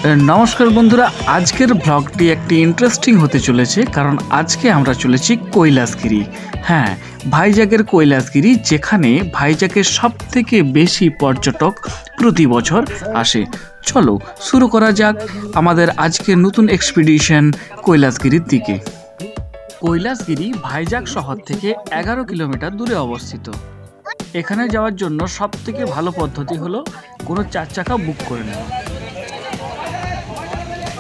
নমস্কার বন্ধুরা, আজকের ব্লগটি একটি ইন্টারেস্টিং হতে চলেছে, কারণ আজকে আমরা চলেছি কৈলাসগিরি। হ্যাঁ, ভাইজ্যাগের কৈলাসগিরি, যেখানে ভাইজ্যাগের সব থেকে বেশি পর্যটক প্রতি বছর আসে। চলো শুরু করা যাক আমাদের আজকের নতুন এক্সপিডিশন কৈলাসগিরির দিকে। কৈলাসগিরি ভাইজ্যাগ শহর থেকে 11 কিলোমিটার দূরে অবস্থিত। এখানে যাওয়ার জন্য সব থেকে ভালো পদ্ধতি হলো কোনো 4 চাকা বুক করে নেওয়া।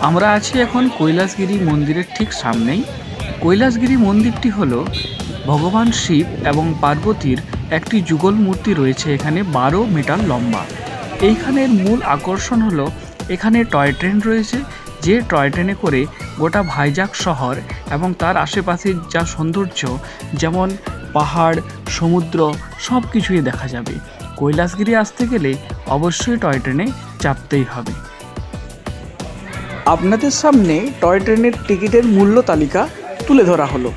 আমরা আছি এখন কৈলাসগিরি মন্দিরের ঠিক সামনেই। কৈলাসগিরি মন্দিরটি হলো ভগবান শিব এবং পার্বতীর একটি যুগল মূর্তি রয়েছে এখানে 12 মিটার লম্বা। এইখানের মূল আকর্ষণ হলো এখানে টয় ট্রেন রয়েছে, যে টয় ট্রেনে করে গোটা ভাইজ্যাগ শহর এবং তার আশেপাশের যা সৌন্দর্য, যেমন পাহাড়, সমুদ্র, সব কিছুই দেখা যাবে। কৈলাসগিরি আসতে গেলে অবশ্যই টয় ট্রেনে চাপতেই হবে। আপনাদের সামনে টয় ট্রেনের টিকিটের মূল্য তালিকা তুলে ধরা হলো।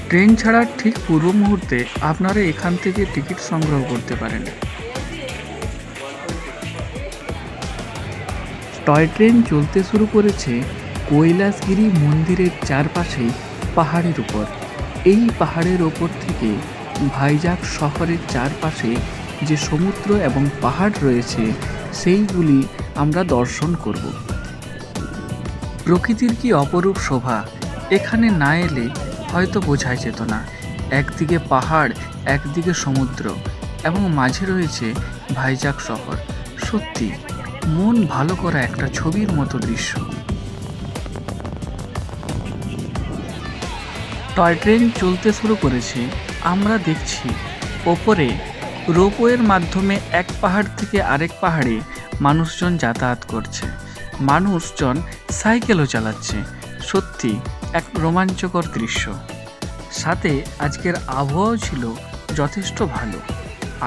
ট্রেন ছাড়ার ঠিক পূর্ব মুহূর্তে আপনারা এখান থেকে টিকিট সংগ্রহ করতে পারেন। টয় ট্রেন চলতে শুরু করেছে কৈলাসগিরি মন্দিরের চারপাশেই পাহাড়ের উপর। এই পাহাড়ের ওপর থেকে ভাইজ্যাগ শহরের চারপাশে যে সমুদ্র এবং পাহাড় রয়েছে সেইগুলি আমরা দর্শন করব। প্রকৃতির কি অপরূপ শোভা, এখানে না এলে হয়তো বোঝাই যেত না। একদিকে পাহাড়, একদিকে সমুদ্র এবং মাঝে রয়েছে ভাইজ্যাগ শহর। সত্যি মন ভালো করা একটা ছবির মতো দৃশ্য। টয় ট্রেন চলতে শুরু করেছে। আমরা দেখছি ওপরে রোপওয়ের মাধ্যমে এক পাহাড় থেকে আরেক পাহাড়ে মানুষজন যাতায়াত করছে, মানুষজন সাইকেলও চালাচ্ছে। সত্যি এক রোমাঞ্চকর দৃশ্য। সাথে আজকের আবহাওয়াও ছিল যথেষ্ট ভালো।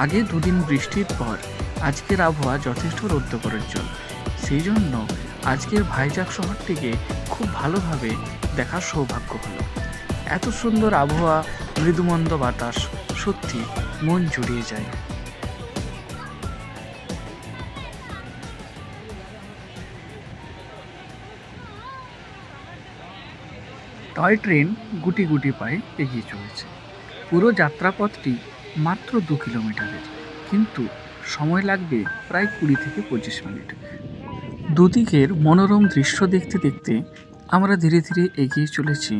আগে দুদিন বৃষ্টির পর আজকের আবহাওয়া যথেষ্ট রৌদ্রপ্রজ্জ্বল। সেই জন্য আজকের ভাইজ্যাগ শহরটিকে খুব ভালোভাবে দেখার সৌভাগ্য হলো। এত সুন্দর আবহাওয়া, মৃদুমন্দ বাতাস, সত্যি মন জুড়িয়ে যায়। টয় ট্রেন গুটি গুটি পায়ে এগিয়ে চলেছে। পুরো যাত্রাপথটি মাত্র 2 কিলোমিটারের, কিন্তু সময় লাগবে প্রায় 20 থেকে 25 মিনিট। দুদিকের মনোরম দৃশ্য দেখতে দেখতে আমরা ধীরে ধীরে এগিয়ে চলেছি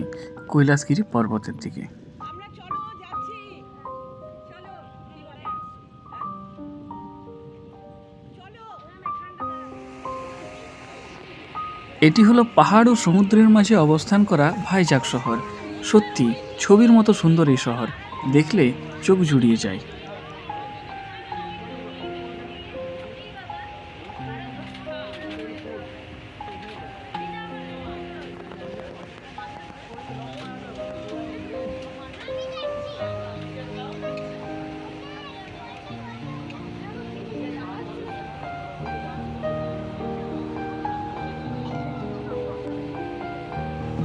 কৈলাসগিরি পর্বতের দিকে। এটি হলো পাহাড় ও সমুদ্রের মাঝে অবস্থান করা ভাইজ্যাগ শহর। সত্যি ছবির মতো সুন্দর এই শহর, দেখলে চোখ জুড়িয়ে যায়।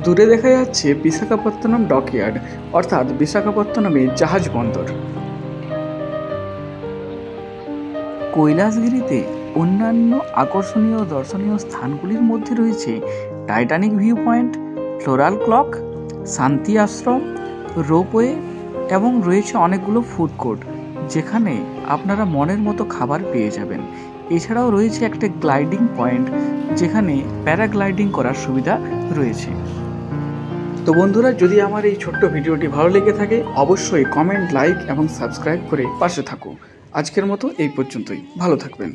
দূরে দেখা যাচ্ছে বিশাখাপত্তনম ডকইয়ার্ড, অর্থাৎ বিশাখাপত্তনমের জাহাজ বন্দর। কৈলাসগিরিতে অন্যান্য আকর্ষণীয় দর্শনীয় স্থানগুলির মধ্যে রয়েছে Titanic view point, floral clock, Shanti Ashram, ropeway এবং রয়েছে অনেকগুলো ফুড কোর্ট, যেখানে আপনারা মনের মতো খাবার পেয়ে যাবেন। এছাড়াও রয়েছে একটা গ্লাইডিং পয়েন্ট, যেখানে প্যারাগ্লাইডিং করার সুবিধা রয়েছে। তো বন্ধুরা, যদি আমার এই ছোট্ট ভিডিওটি ভালো লেগে থাকে অবশ্যই কমেন্ট, লাইক এবং সাবস্ক্রাইব করে পাশে থাকো। আজকের মতো এই পর্যন্তই, ভালো থাকবেন।